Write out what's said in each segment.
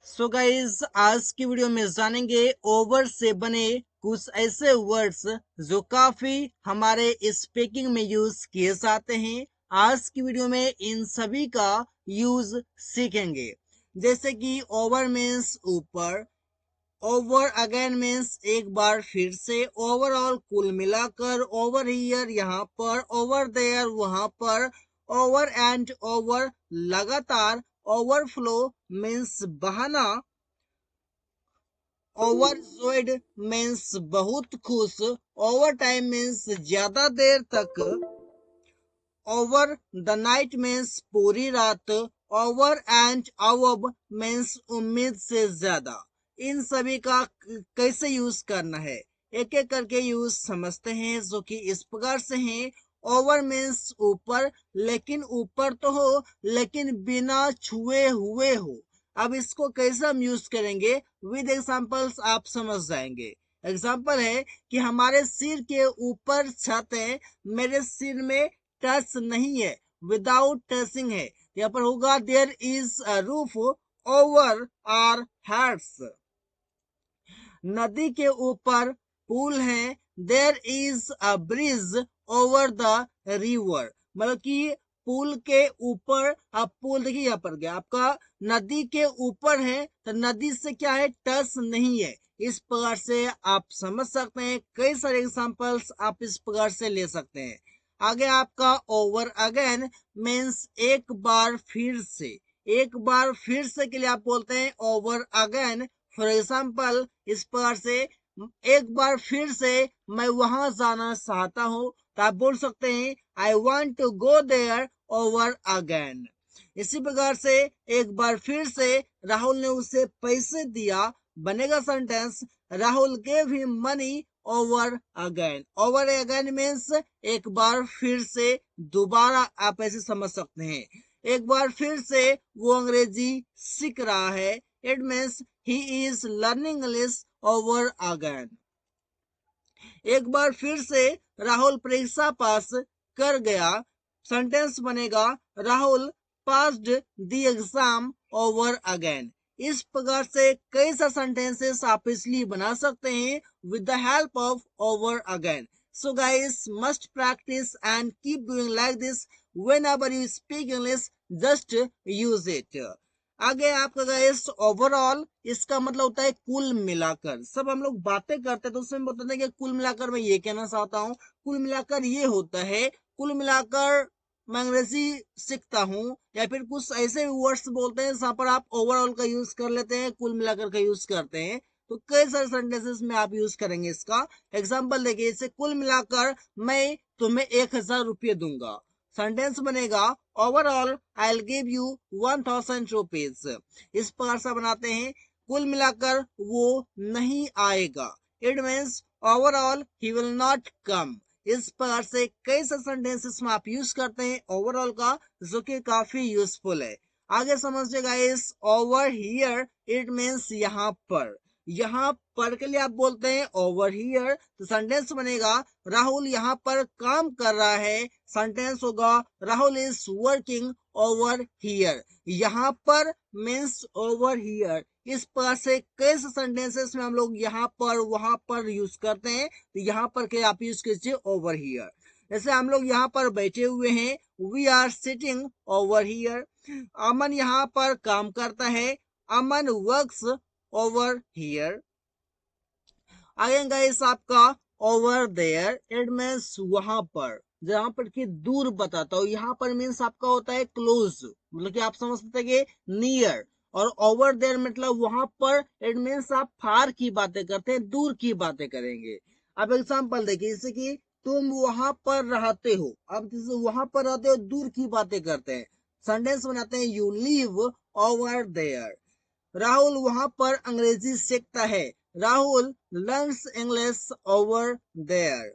So guys आज की video में जानेंगे ओवर से बने कुछ ऐसे वर्ड्स जो काफी हमारे स्पीकिंग में यूज किए जाते हैं। आज की वीडियो में इन सभी का यूज सीखेंगे। जैसे कि ओवर मीन्स ऊपर, ओवर अगेन मीन्स एक बार फिर से, ओवरऑल कुल मिलाकर, ओवर हियर यहाँ पर, ओवर देयर वहां पर, ओवर एंड ओवर लगातार, ओवरफ्लो मीन्स बहाना, ओवरजॉयड मीन्स बहुत खुश, ओवर टाइम मीन्स ज्यादा देर तक, ओवर द नाइट मीन्स पूरी रात, ओवर एंड अबव मीन्स उम्मीद से ज्यादा। इन सभी का कैसे यूज करना है एक एक करके यूज समझते हैं, जो कि इस प्रकार से हैं। ओवर मीन्स ऊपर, लेकिन ऊपर तो हो लेकिन बिना छुए हुए हो। अब इसको कैसे हम यूज करेंगे विद एग्जांपल्स आप समझ जाएंगे। एग्जांपल है कि हमारे सिर के ऊपर छत है, मेरे सिर में टच नहीं है, विदाउट टचिंग है। यहाँ पर होगा there is a roof over our heads. नदी के ऊपर पुल है, there is a bridge over the river. मतलब कि पुल के ऊपर, आप पुल देखिए यहाँ पर गया आपका, नदी के ऊपर है तो नदी से क्या है, टच नहीं है। इस प्रकार से आप समझ सकते हैं। कई सारे एग्जांपल्स आप इस प्रकार से ले सकते हैं। आगे आपका ओवर अगेन मीन्स एक बार फिर से। एक बार फिर से के लिए आप बोलते हैं ओवर अगेन। फॉर एग्जाम्पल इस प्रकार से, एक बार फिर से मैं वहां जाना चाहता हूं, तो आप बोल सकते हैं I want to go there over again. इसी प्रकार से एक बार फिर से राहुल ने उसे पैसे दिया, बनेगा sentence Rahul gave him money over again. Over again means एक बार फिर से, दोबारा आप ऐसे समझ सकते हैं। एक बार फिर से वो अंग्रेजी सीख रहा है, it means he is learning English over again. एक बार फिर से राहुल परीक्षा पास कर गया, सेंटेंस बनेगा Rahul passed the exam over again. इस प्रकार से कई सारे सेंटेंसेस आप इसलिए बना सकते हैं with the help of over again. So guys must practice and keep doing like this whenever you speak English, just use it। आगे आपका गाइस ओवरऑल, इसका मतलब होता है कुल मिलाकर। सब हम लोग बातें करते हैं तो उसमें बताते हैं कि कुल मिलाकर मैं ये कहना चाहता हूँ, कुल मिलाकर ये होता है, कुल मिलाकर मैं अंग्रेजी सीखता हूँ, या फिर कुछ ऐसे वर्ड्स बोलते हैं जहां पर आप ओवरऑल का यूज कर लेते हैं, कुल मिलाकर का यूज करते हैं। तो कई सारे सेंटेंसेस में आप यूज करेंगे इसका। एग्जाम्पल देखिए, इसे कुल मिलाकर मैं तुम्हें 1,000 रुपये दूंगा। सेंटेंस बनेगा overall I will give you 1,000 rupees. इस प्रकार से बनाते हैं, कुल मिलाकर वो नहीं आएगा, it means overall he will not come. इस प्रकार से कई सारे सेंटेंसेस में आप यूज करते हैं ओवरऑल का, जो कि काफी यूजफुल है। आगे समझिएगा, इस ओवर हियर इट मीन्स यहाँ पर। यहाँ पर के लिए आप बोलते हैं ओवर हियर, तो सेंटेंस बनेगा राहुल यहाँ पर काम कर रहा है, सेंटेंस होगा Rahul is working over here. यहाँ पर मीन्स ओवर हियर। इस प्रकार से कई सेंटेंसेस में हम लोग यहाँ पर वहां पर यूज करते हैं, तो यहाँ पर के आप यूज कीजिए ओवर हियर। जैसे हम लोग यहाँ पर बैठे हुए हैं, we are sitting over here. Aman यहाँ पर काम करता है, अमन वर्क्स ओवर हियर। आगे गाइस आपका ओवर देयर, इट मीन्स वहां पर, जहां पर कि दूर बताता हूँ। यहाँ पर मीन्स आपका होता है क्लोज, मतलब कि आप समझ सकते हैं कि नियर। और ओवर देयर मतलब वहां पर, इट मीन्स आप फार की बातें करते हैं, दूर की बातें करेंगे। अब एग्जाम्पल देखिए, जैसे कि तुम वहां पर रहते हो, अब जैसे वहां पर रहते हो, दूर की बातें करते हैं, सेंटेंस बनाते हैं you live over there. Rahul वहां पर अंग्रेजी सीखता है, Rahul learns English over there.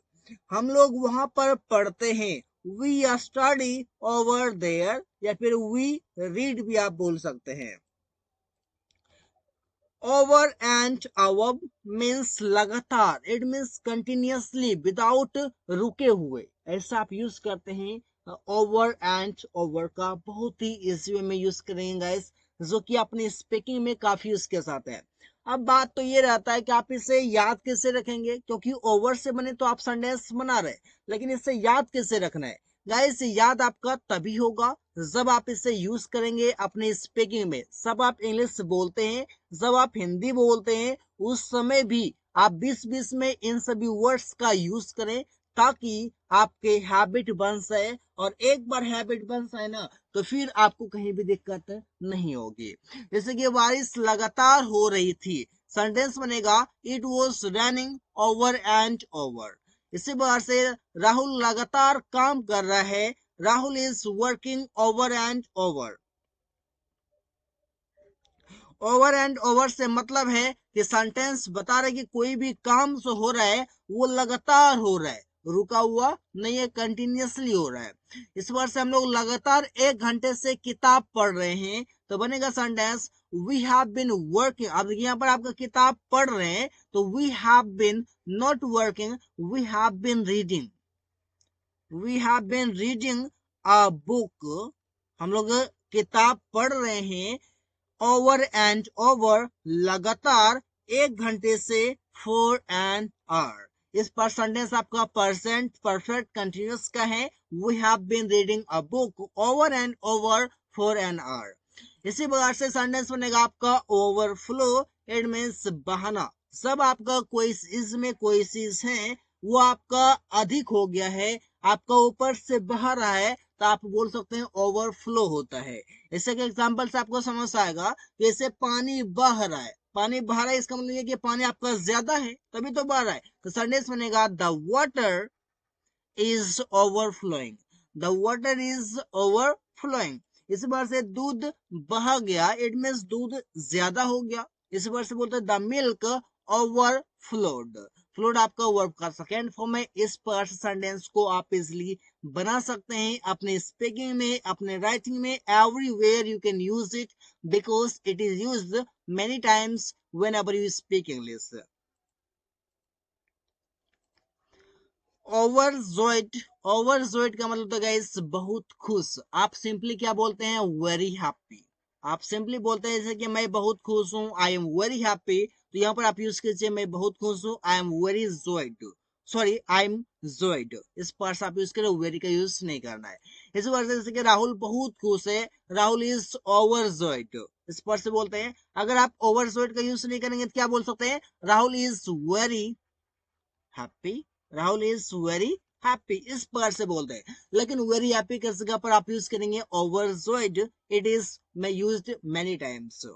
हम लोग वहां पर पढ़ते हैं, वी स्टडी ओवर देयर, या फिर वी रीड भी आप बोल सकते हैं। ओवर एंड अबव मीन्स लगातार, इट मीन्स कंटिन्यूअसली, विदाउट रुके हुए, ऐसा आप यूज करते हैं। ओवर एंड ओवर का बहुत ही इजी वे में यूज करेंगे गाइस। जो कि अपनी स्पीकिंग में काफी उसके साथ है। अब बात तो ये रहता है कि आप इसे याद कैसे रखेंगे, क्योंकि ओवर से बने तो आप सेंटेंस बना रहे, लेकिन इसे याद कैसे रखना है गाइस? याद आपका तभी होगा जब आप इसे यूज करेंगे अपने स्पीकिंग में। सब आप इंग्लिश बोलते हैं, जब आप हिंदी बोलते हैं, उस समय भी आप बीच बीच में इन सभी वर्ड्स का यूज करें, ताकि आपके हैबिट बन जाए। और एक बार हैबिट बन जाए ना, तो फिर आपको कहीं भी दिक्कत नहीं होगी। जैसे कि बारिश लगातार हो रही थी, सेंटेंस बनेगा it was running over and over. इसी बार से राहुल लगातार काम कर रहा है, Rahul is working over and over. Over and over से मतलब है कि सेंटेंस बता रहे कि कोई भी काम जो हो रहा है वो लगातार हो रहा है, रुका हुआ नहीं है, कंटिन्यूअसली हो रहा है। इस बार से हम लोग लगातार 1 घंटे से किताब पढ़ रहे हैं, तो बनेगा sentence we have been working. अब यहाँ पर आपका किताब पढ़ रहे हैं, तो we have been not working, we have been reading. We have been reading a book. हम लोग किताब पढ़ रहे हैं ओवर एंड ओवर, लगातार 1 घंटे से, फॉर एन आवर। इस पर सेंटेंस आपका प्रेजेंट परफेक्ट कंटिन्यूअस का है। We have been reading a book over and over for an hour. इसी प्रकार से सेंटेंस बनेगा आपका ओवरफ्लो। इट मीन्स बहाना। सब आपका कोई चीज में कोई चीज है वो आपका अधिक हो गया है, आपका ऊपर से बह रहा है, तो आप बोल सकते हैं ओवरफ्लो होता है। इससे के एग्जांपल से आपको समझ आएगा, जैसे पानी बह रहा है, पानी बह रहा है इसका मतलब ये कि पानी आपका ज्यादा है तभी तो बह रहा है। तो सेंटेंस बनेगा the water is overflowing. The water is overflowing. इस बार से दूध बह गया, इट मीन्स दूध ज्यादा हो गया। इस बार से बोलते हैं द मिल्क ओवरफ्लोड। फ्लोड आपका वर्ब का सेकेंड फॉर्म है। इस पर सेंटेंस को आप इजिली बना सकते हैं अपने स्पीकिंग में, अपने राइटिंग में, everywhere you can use it, because it is used many times whenever you speak English. Overjoyed. Overjoyed का मतलब तो गाइस बहुत खुश। आप सिंपली क्या बोलते हैं? Very happy. आप सिंपली बोलते हैं जैसे कि मैं बहुत खुश हूं, आई एम वेरी हैप्पी। तो यहाँ पर आप यूज कीजिए मैं बहुत खुश हूं, I am very joyed. Sorry, I am joyed. इस पर से आप यूज करें, वेरी का यूज नहीं करना है। इस बार से जैसे कि राहुल बहुत खुश है, राहुल इज ओवरजॉयड। इस पर से बोलते हैं, अगर आप ओवरजॉयड का यूज नहीं करेंगे तो क्या बोल सकते हैं? Rahul is very happy. Rahul is very happy, इस प्रकार से बोलते हैं। लेकिन वेरी हैप्पी की जगह पर आप यूज करेंगे ओवरजॉयड। इट इज मैं यूज्ड मेनी टाइम्स।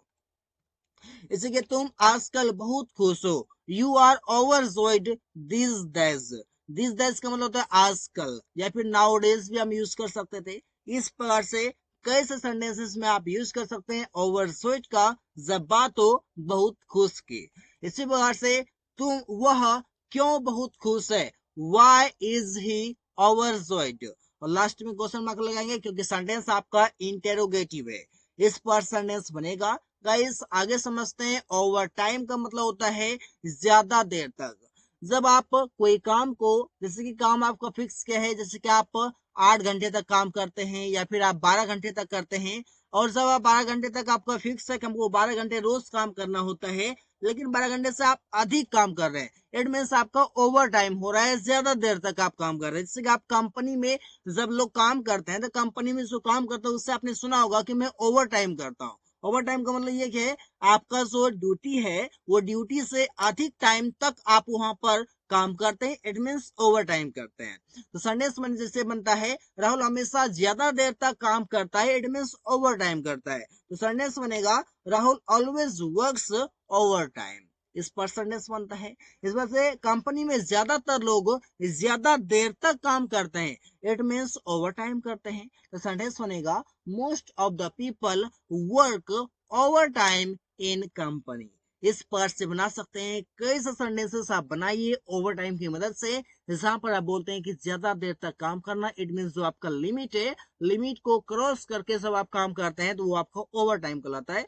इसी के तुम आजकल बहुत खुश हो, you are overjoyed this days. This days का मतलब होता है आजकल, या फिर नाउ डेज भी हम यूज कर सकते थे। इस प्रकार से कई से सेंटेंसेस में आप यूज कर सकते हैं ओवरजॉयड का, जब बात हो बहुत खुश की। इसी प्रकार से तुम वह क्यों बहुत खुश है, वाई इज ही ओवरजॉयड। और लास्ट में क्वेश्चन मार्क लगाएंगे क्योंकि सेंटेंस आपका इंटेरोगेटिव है। इस पर सेंटेंस बनेगा। गाइस आगे समझते हैं। ओवर टाइम का मतलब होता है ज्यादा देर तक। जब आप कोई काम को, जैसे कि काम आपका फिक्स क्या है, जैसे कि आप 8 घंटे तक काम करते हैं या फिर आप 12 घंटे तक करते हैं, और जब आप 12 घंटे तक आपका फिक्स है कि हमको 12 घंटे रोज काम करना होता है, लेकिन 12 घंटे से आप अधिक काम कर रहे हैं, इट मीन्स आपका ओवर टाइम हो रहा है, ज्यादा देर तक आप काम कर रहे हैं। जैसे कि आप कंपनी में जब लोग काम करते हैं, तो कंपनी में जो काम करता है उससे आपने सुना होगा कि मैं ओवर टाइम करता हूँ। ओवर टाइम का मतलब ये कि आपका जो ड्यूटी है वो ड्यूटी से अधिक टाइम तक आप वहां पर काम करते हैं, इट मीन्स ओवर टाइम करते हैं। तो सेंटेंस में जैसे बनता है, राहुल हमेशा ज्यादा देर तक काम करता है, इट मीन्स ओवर टाइम करता है। तो सेंटेंस बनेगा Rahul always works over time. इस पर सेंटेंस बनता है। इस वजह से कंपनी में ज्यादातर लोग ज्यादा देर तक काम करते हैं, इट मीन्स ओवर टाइम करते हैं। तो सेंटेंस बनेगा most of the people work over time in company. इस पर से बना सकते हैं कई से सेंटेंसेस आप बनाइए ओवर टाइम की मदद से, जहां पर आप बोलते हैं कि ज्यादा देर तक काम करना, इट मीन्स जो आपका लिमिट है, लिमिट को क्रॉस करके जब आप काम करते हैं तो वो आपको ओवर टाइम कहलाता है।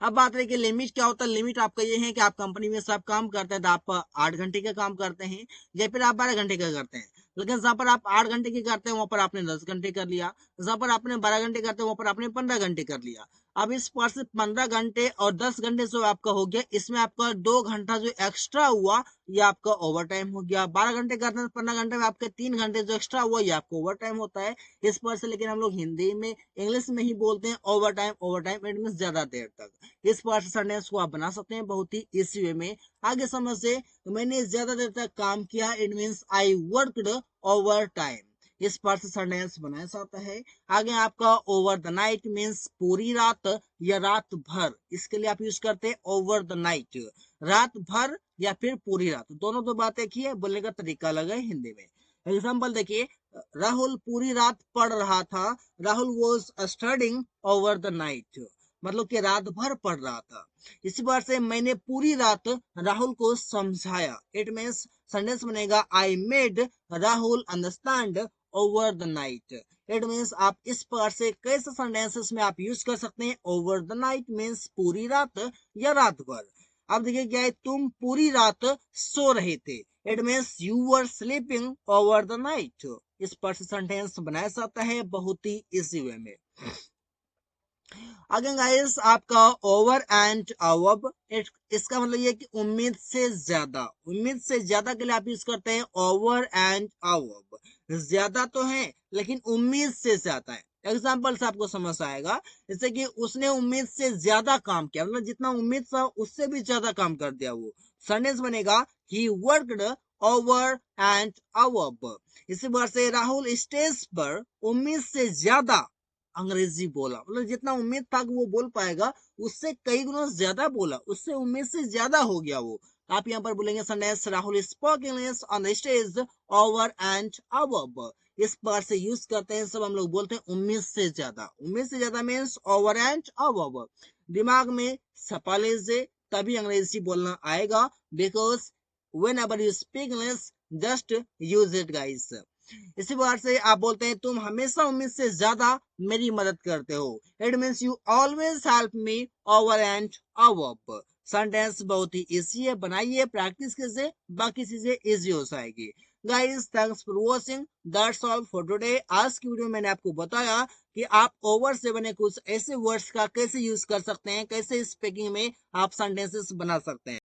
अब बात रही कि लिमिट क्या होता है। लिमिट आपका ये है कि आप कंपनी में सब काम करते हैं तो आप 8 घंटे का काम करते हैं, या फिर आप 12 घंटे का करते हैं। लेकिन जहां पर आप 8 घंटे की करते हैं वहां पर आपने 10 घंटे कर लिया, जहां पर आपने 12 घंटे करते हैं वहां पर आपने 15 घंटे कर लिया। अब इस पर से 15 घंटे और 10 घंटे जो आपका हो गया, इसमें आपका 2 घंटा जो एक्स्ट्रा हुआ ये आपका ओवर टाइम हो गया। 12 घंटे करते हैं 15 घंटे में आपके 3 घंटे जो एक्स्ट्रा हुआ ये आपको ओवर टाइम होता है इस पर से। लेकिन हम लोग हिंदी में इंग्लिश में ही बोलते हैं over time. Over time it mean ज्यादा देर तक। इस पर से सेंटेंस को आप बना सकते हैं बहुत ही इजी वे में। आगे समझ से, मैंने ज्यादा देर तक काम किया, it means I worked over time. इस पर से सेंटेंस बनाया जाता है। आगे आपका ओवर द नाइट मीन्स पूरी रात या रात भर। इसके लिए आप यूज करते हैं ओवर द नाइट, रात भर या फिर पूरी रात, दोनों तो बात एक ही है, बोलने का तरीका अलग है हिंदी में। एग्जाम्पल देखिए, राहुल पूरी रात पढ़ रहा था, Rahul was studying over the night, मतलब कि रात भर पढ़ रहा था। इसी बार से मैंने पूरी रात राहुल को समझाया, इट मीन्स सेंटेंस बनेगा I made Rahul understand over the night. It means आप इस प्रकार से कैसे सेंटेंसेस में आप यूज कर सकते हैं। ओवर द नाइट मीन्स पूरी रात या रात भर। अब देखिए क्या है, तुम पूरी रात सो रहे थे, it means you were sleeping over the night. इस पर से सेंटेंस बनाया जाता है बहुत ही इजी वे में। अगेन गाइस, आपका ओवर एंड अबव, इसका मतलब ये कि उम्मीद से ज्यादा। उम्मीद से ज्यादा के लिए आप यूज करते हैं ओवर एंड अबव। ज्यादा तो है लेकिन उम्मीद से ज्यादा है। एग्जाम्पल से आपको समझ आएगा, जैसे कि उसने उम्मीद से ज्यादा काम किया, मतलब जितना उम्मीद था उससे भी ज्यादा काम कर दिया वो। सेंटेंस बनेगा he worked over and above. इसी बार से राहुल स्टेज पर उम्मीद से ज्यादा अंग्रेजी बोला, मतलब जितना उम्मीद था कि वो बोल पाएगा उससे कई गुना ज्यादा बोला, उससे उम्मीद से ज्यादा हो गया वो। आप यहाँ पर बोलेंगे sentence Rahul spoke English on the stage over and above. इस बार से यूज करते हैं सब हम लोग बोलते हैं उम्मीद से ज्यादा। उम्मीद से ज्यादा मीन्स ओवर एंड अबव। दिमाग में छपा लीजिए तभी अंग्रेजी बोलना आएगा, because whenever you speak English just use it guys। इसी बार से आप बोलते हैं तुम हमेशा उम्मीद से ज्यादा मेरी मदद करते हो, it means you always help me over and above. Sentence बहुत ही इजी है, बनाइए प्रैक्टिस कीजिए, बाकी चीजें इजी हो जाएगी। Guys thanks for watching, that's all for today. आज की वीडियो में मैंने आपको बताया कि आप ओवर से बने कुछ ऐसे वर्ड्स का कैसे यूज कर सकते हैं, कैसे स्पीकिंग में आप सेंटेंसेस बना सकते हैं।